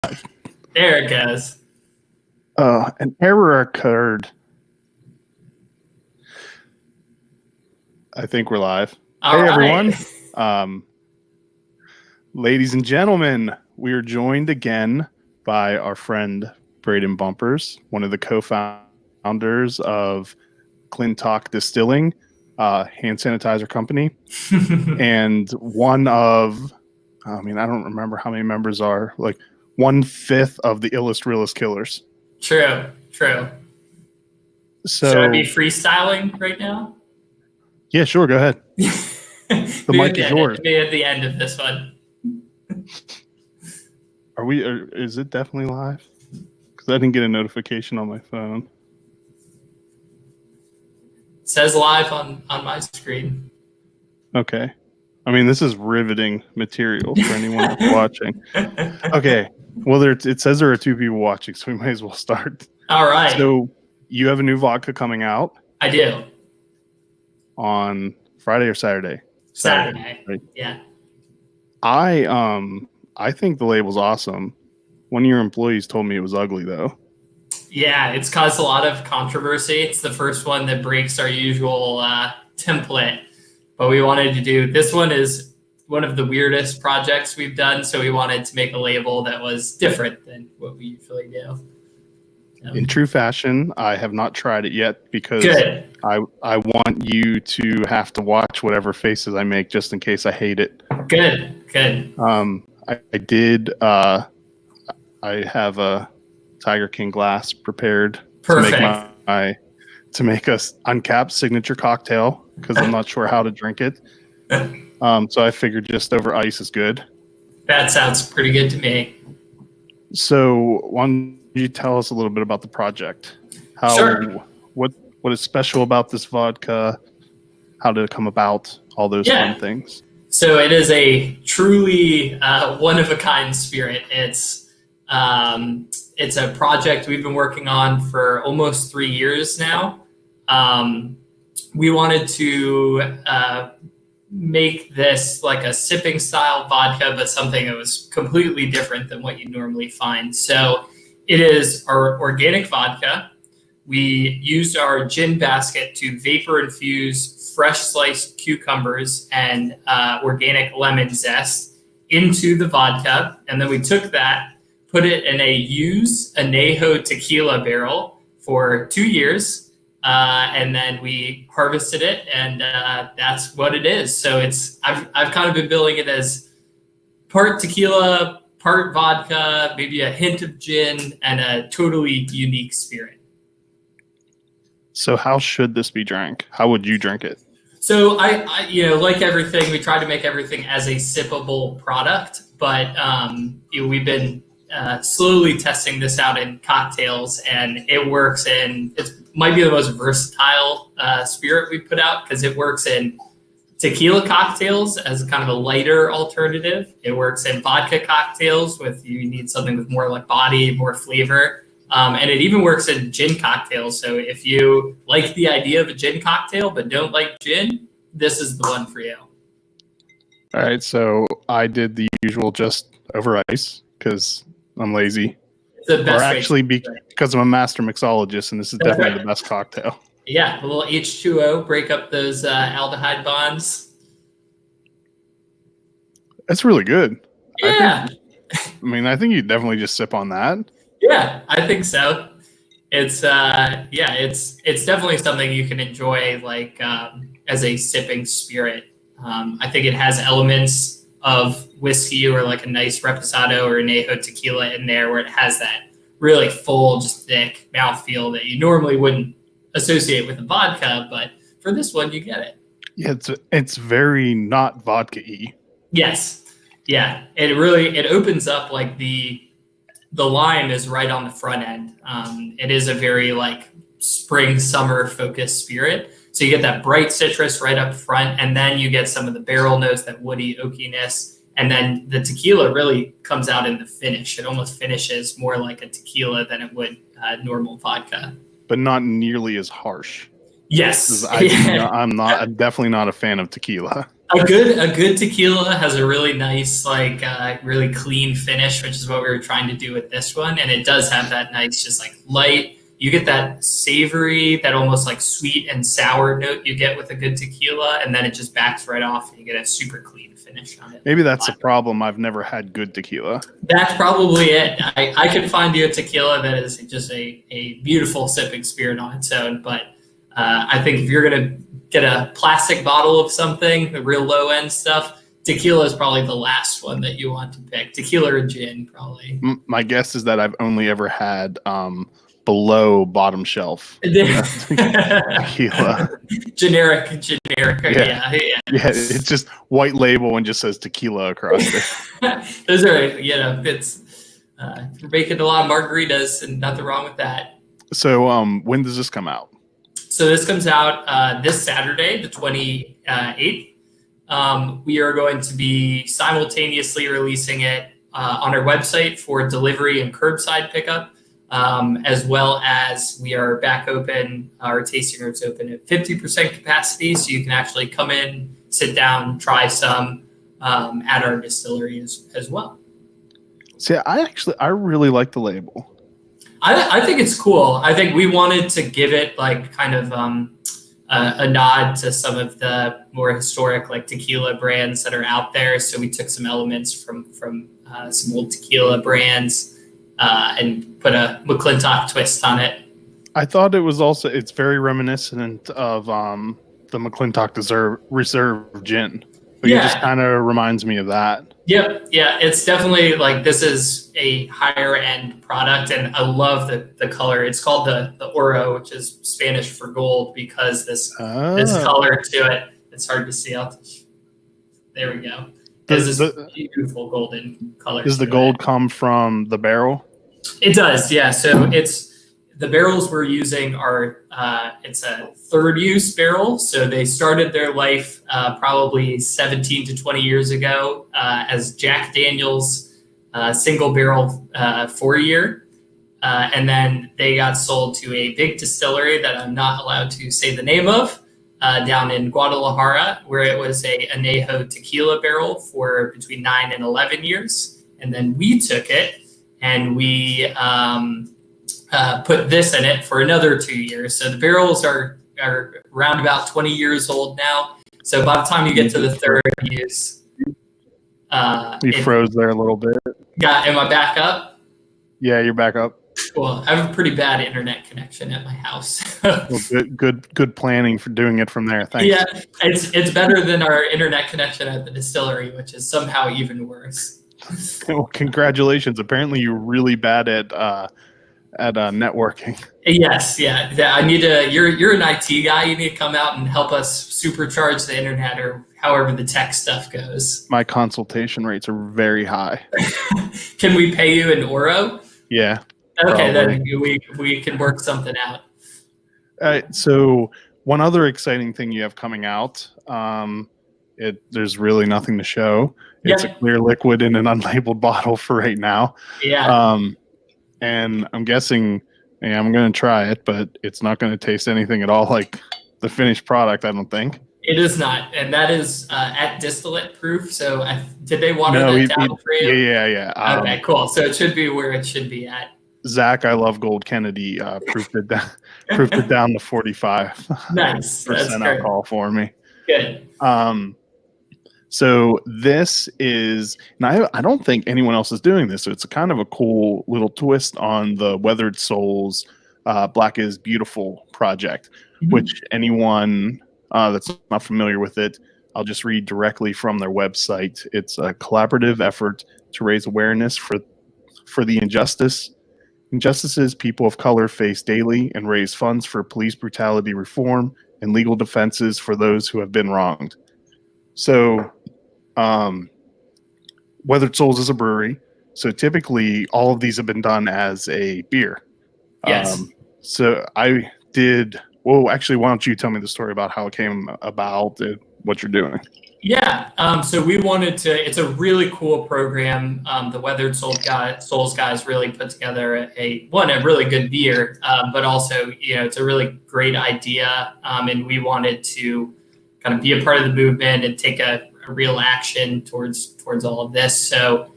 There it goes. An error occurred. I think we're live. All hey, right. everyone. Ladies and gentlemen, we are joined again by our friend Braeden Bumpers, one of the co-founders of McClintock Distilling, hand sanitizer company, and one of, I don't remember how many members are, like 1/5 of the illest, realest killers. True. So, Should I be freestyling right now? Yeah, sure. Go ahead. The mic is yours. Be at the end of this one. Is it definitely live? Because I didn't get a notification on my phone. It says live on my screen. Okay. This is riveting material for anyone that's watching. Okay. Well, it says there are 2 people watching, so we might as well start. All right. So you have a new vodka coming out. I do. On Friday or Saturday? Saturday. Right? Yeah. I think the label's awesome. One of your employees told me it was ugly, though. Yeah, it's caused a lot of controversy. It's the first one that breaks our usual template. But we wanted to do, this one is one of the weirdest projects we've done, so we wanted to make a label that was different than what we usually do. In true fashion, I have not tried it yet because I want you to have to watch whatever faces I make just in case I hate it. Good. I did. I have a Tiger King glass prepared. Perfect. To make us uncapped signature cocktail because I'm not sure how to drink it. So I figured just over ice is good. That sounds pretty good to me. So why don't you tell us a little bit about the project? Sure. What is special about this vodka? How did it come about? All those fun things. So it is a truly one-of-a-kind spirit. It's a project we've been working on for almost 3 years now. We wanted to make this like a sipping style vodka, but something that was completely different than what you normally find. So it is our organic vodka. We used our gin basket to vapor infuse fresh sliced cucumbers and organic lemon zest into the vodka. And then we took that, put it in a used añejo tequila barrel for 2 years. And then we harvested it, and that's what it is. So I've kind of been billing it as part tequila, part vodka, maybe a hint of gin, and a totally unique spirit. So how should this be drank? How would you drink it? So I like everything, we try to make everything as a sippable product, but we've been slowly testing this out in cocktails, and it works in, it might be the most versatile spirit we put out because it works in tequila cocktails as kind of a lighter alternative. It works in vodka cocktails with, you need something with more like body, more flavor. And it even works in gin cocktails. So if you like the idea of a gin cocktail but don't like gin, this is the one for you. All right, so I did the usual just over ice because I'm lazy. The best, or actually because I'm a master mixologist, and this is definitely the best cocktail. Yeah, a little H2O, break up those aldehyde bonds. That's really good. Yeah. I think you definitely just sip on that. Yeah, I think so. It's it's definitely something you can enjoy like as a sipping spirit. I think it has elements of whiskey or like a nice reposado or añejo tequila in there where it has that really full, just thick mouthfeel that you normally wouldn't associate with a vodka, but for this one you get it. Yeah, it's very not vodka-y. Yes. Yeah. It opens up, like the lime is right on the front end. It is a very like spring, summer focused spirit. So you get that bright citrus right up front, and then you get some of the barrel notes, that woody oakiness, and then the tequila really comes out in the finish. It almost finishes more like a tequila than it would normal vodka. But not nearly as harsh. Yes. I'm definitely not a fan of tequila. A good tequila has a really nice, like really clean finish, which is what we were trying to do with this one. And it does have that nice, just like light. You get that savory, that almost like sweet and sour note you get with a good tequila, and then it just backs right off, and you get a super clean finish on it. Maybe that's the problem. I've never had good tequila. That's probably it. I could find you a tequila that is just a beautiful sipping spirit on its own, but I think if you're gonna get a plastic bottle of something, the real low end stuff, tequila is probably the last one that you want to pick. Tequila or gin, probably. My guess is that I've only ever had below bottom shelf tequila. generic. Yeah. It's just white label and just says tequila across it. Those are, it's you're making a lot of margaritas and nothing wrong with that. So when does this come out? So this comes out this Saturday, the 28th. We are going to be simultaneously releasing it on our website for delivery and curbside pickup, as well as we are back open, our tasting room's open at 50% capacity, so you can actually come in, sit down, try some at our distillery as well. See, I really like the label. I think it's cool. I think we wanted to give it like kind of a nod to some of the more historic like tequila brands that are out there. So we took some elements from some old tequila brands and put a McClintock twist on it. I thought it's very reminiscent of the McClintock Reserve gin. It just kind of reminds me of that. Yep. Yeah. It's definitely like, this is a higher end product, and I love the color. It's called the Oro, which is Spanish for gold, because this color to it, it's hard to see out. There we go. There's this beautiful golden color. Does the gold come from the barrel? It does. Yeah. So the barrels we're using are, it's a third use barrel. So they started their life probably 17 to 20 years ago as Jack Daniel's single barrel 4-year. And then they got sold to a big distillery that I'm not allowed to say the name of down in Guadalajara, where it was a añejo tequila barrel for between 9 and 11 years. And then we took it and we put this in it for another 2 years. So the barrels are around about 20 years old now. So by the time you get to the third use, you froze there a little bit. Am I back up? Yeah, you're back up. Well, I have a pretty bad internet connection at my house. Well, good planning for doing it from there. Thanks. Yeah, it's better than our internet connection at the distillery, which is somehow even worse. Well, congratulations. Apparently, you're really bad at networking. Yes, yeah. I need to. You're an IT guy. You need to come out and help us supercharge the internet, or however the tech stuff goes. My consultation rates are very high. Can we pay you in Oro? Yeah. Okay, then we can work something out. All right. So one other exciting thing you have coming out. There's really nothing to show. It's a clear liquid in an unlabeled bottle for right now. Yeah. And I'm guessing, I'm going to try it, but it's not going to taste anything at all like the finished product, I don't think. It is not. And that is at distillate proof. So did they water that down for you? Yeah. Okay, cool. So it should be where it should be at. Zach, I love Gold Kennedy, proofed it down to 45. Nice. That's % alcohol for me. Good. So this is, and I don't think anyone else is doing this. So it's kind of a cool little twist on the Weathered Souls Black is Beautiful project, which anyone that's not familiar with it, I'll just read directly from their website. It's a collaborative effort to raise awareness for the injustices people of color face daily and raise funds for police brutality reform and legal defenses for those who have been wronged. So Weathered Souls is a brewery. So typically all of these have been done as a beer. Yes. So I did, actually, why don't you tell me the story about how it came about and what you're doing? Yeah. So we wanted to, it's a really cool program. The Weathered Souls guys really put together a really good beer, but also, it's a really great idea. And we wanted to kind of be a part of the movement and take a real action towards all of this. So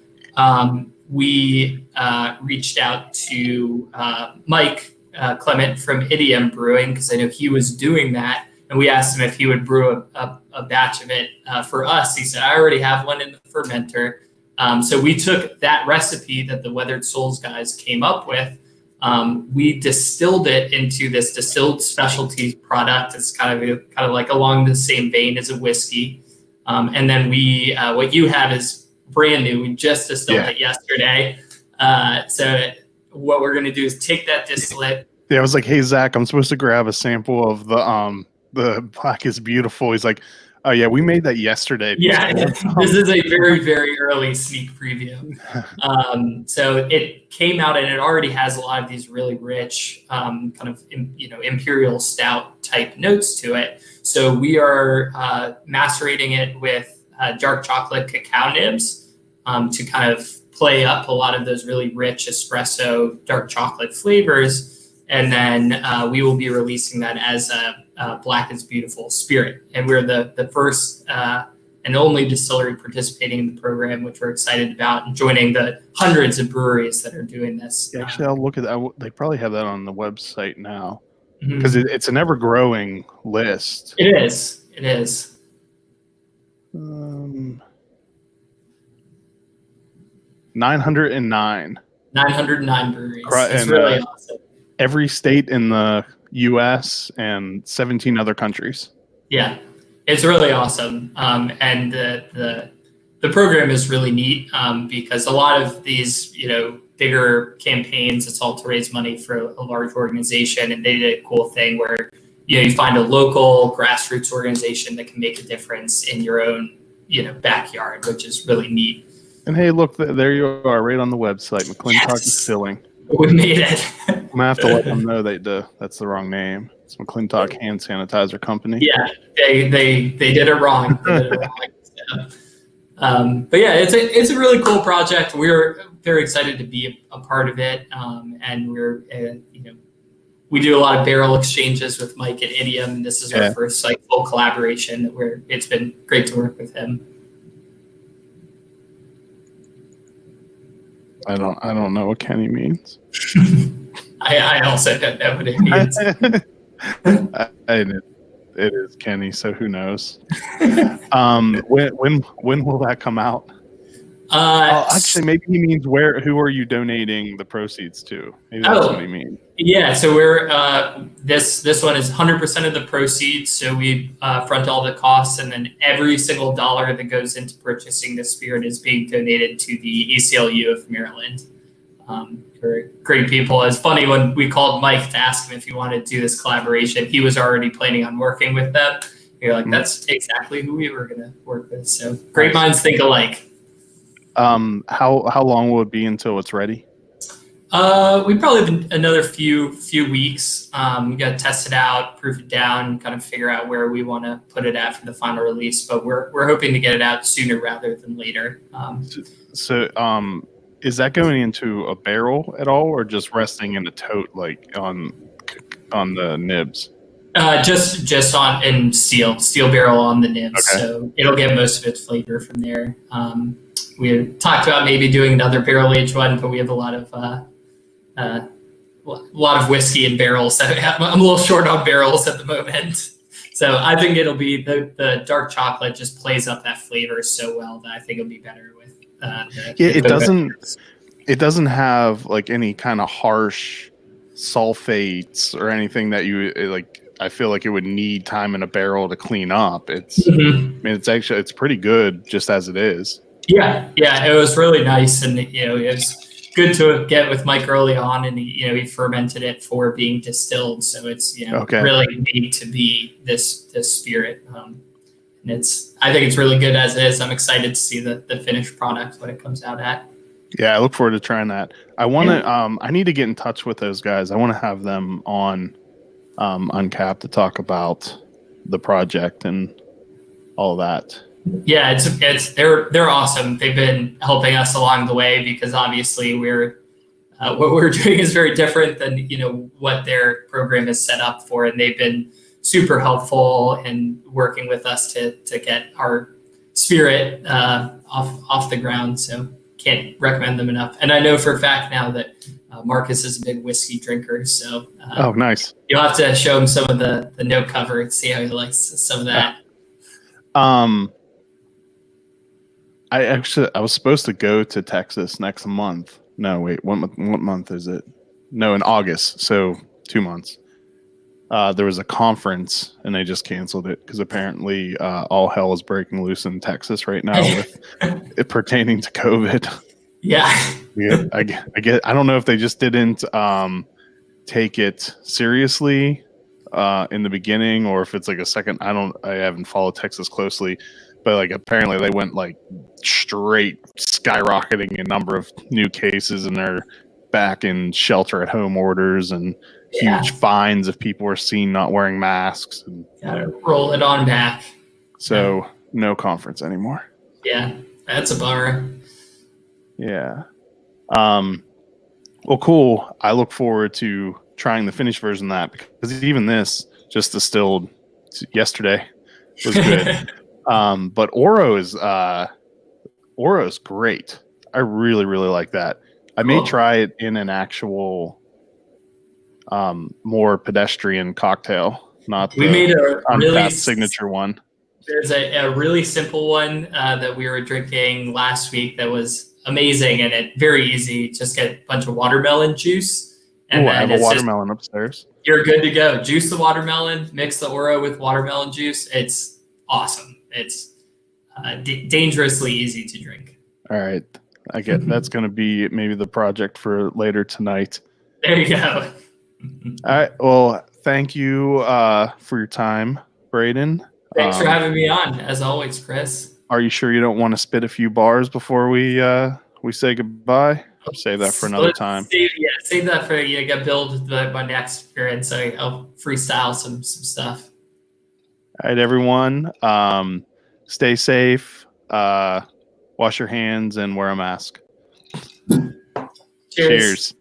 we reached out to Mike Clement from Idiom Brewing, because I know he was doing that. And we asked him if he would brew a batch of it for us. He said, I already have one in the fermenter. So we took that recipe that the Weathered Souls guys came up with. We distilled it into this distilled specialty product. It's kind of like along the same vein as a whiskey. And then what you have is brand new. We just distilled it yesterday. So what we're going to do is take that distillate. Yeah, I was like, hey, Zach, I'm supposed to grab a sample of the Black is Beautiful. He's like, oh, yeah, we made that yesterday. Yeah, this is a very, very early sneak preview. So it came out, and it already has a lot of these really rich kind of, imperial stout type notes to it. So we are macerating it with dark chocolate cacao nibs to kind of play up a lot of those really rich espresso dark chocolate flavors. And then we will be releasing that as a Black is Beautiful spirit. And we're the first and only distillery participating in the program, which we're excited about, and joining the hundreds of breweries that are doing this. Actually, I'll look at that. They probably have that on the website now, because it's an ever-growing list. It is. 909. 909 breweries. It's really awesome. Every state in the U.S. and 17 other countries. Yeah, it's really awesome. And the program is really neat because a lot of these, bigger campaigns, it's all to raise money for a large organization. And they did a cool thing where, you find a local grassroots organization that can make a difference in your own, backyard, which is really neat. And hey, look, there you are, right on the website, McClintock Distilling. We made it. I'm gonna have to let them know that's the wrong name. It's McClintock Hand Sanitizer Company. Yeah, they did it wrong. But yeah, it's a really cool project. We're very excited to be a part of it, and we're we do a lot of barrel exchanges with Mike at Idiom, and this is our first full collaboration. It's been great to work with him. I don't know what Kenny means. I also don't know what it means. It is Kenny, so who knows? When will that come out? Actually, maybe he means who are you donating the proceeds to? Maybe that's what he means. Yeah, so we're this one is 100% of the proceeds. So we front all the costs, and then every single dollar that goes into purchasing the spirit is being donated to the ACLU of Maryland. For great people. It's funny when we called Mike to ask him if he wanted to do this collaboration. He was already planning on working with them. You're like, that's exactly who we were going to work with. So great minds think alike. How long will it be until it's ready? We probably have another few weeks. We got to test it out, proof it down, kind of figure out where we want to put it at for the final release. But we're hoping to get it out sooner rather than later. Is that going into a barrel at all, or just resting in a tote, like on the nibs? Just on in steel barrel on the nibs. Okay. So it'll get most of its flavor from there. We had talked about maybe doing another barrel aged one, but we have a lot of whiskey in barrels. So I'm a little short on barrels at the moment. So I think it'll be the dark chocolate just plays up that flavor so well that I think it'll be better with. It doesn't have like any kind of harsh sulfates or anything that you like. I feel like it would need time in a barrel to clean up. It's it's pretty good just as it is. Yeah, it was really nice, and it was good to get with Mike early on, and he fermented it for being distilled, so it's really made to be this spirit. And I think it's really good as it is. I'm excited to see the finished product when it comes out at. Yeah, I look forward to trying that. I want to. I need to get in touch with those guys. I want to have them on Uncapped to talk about the project and all that. Yeah, they're awesome. They've been helping us along the way because obviously what we're doing is very different than what their program is set up for, and they've been super helpful in working with us to get our spirit off the ground. So can't recommend them enough. And I know for a fact now that Marcus is a big whiskey drinker. So oh, nice. You'll have to show him some of the note cover and see how he likes some of that. I was supposed to go to Texas next month. No, wait, what month is it? No, in August. So 2 months. There was a conference and they just canceled it because apparently all hell is breaking loose in Texas right now with it pertaining to COVID. Yeah. I don't know if they just didn't take it seriously in the beginning or if it's like a second. I haven't followed Texas closely, but like apparently they went like straight skyrocketing in number of new cases and they're back in shelter at home orders and huge fines if people were seen not wearing masks. And gotta roll it on back. So no conference anymore. Yeah, that's a bummer. Yeah. Well, cool. I look forward to trying the finished version of that because even this just distilled yesterday was good. But Oro is great. I really, really like that. I may try it in an actual more pedestrian cocktail, not we made a really signature one. There's a really simple one that we were drinking last week that was amazing and it very easy. Just get a bunch of watermelon juice. And I have a watermelon upstairs. You're good to go. Juice the watermelon, mix the Oro with watermelon juice. It's awesome. It's dangerously easy to drink. All right. I get that's going to be maybe the project for later tonight. There you go. All right. Well, thank you for your time, Braeden. Thanks for having me on, as always, Chris. Are you sure you don't want to spit a few bars before we say goodbye? Or save that for another time. Save that for get build my next experience. So I'll freestyle some stuff. All right, everyone. Stay safe. Wash your hands and wear a mask. Cheers.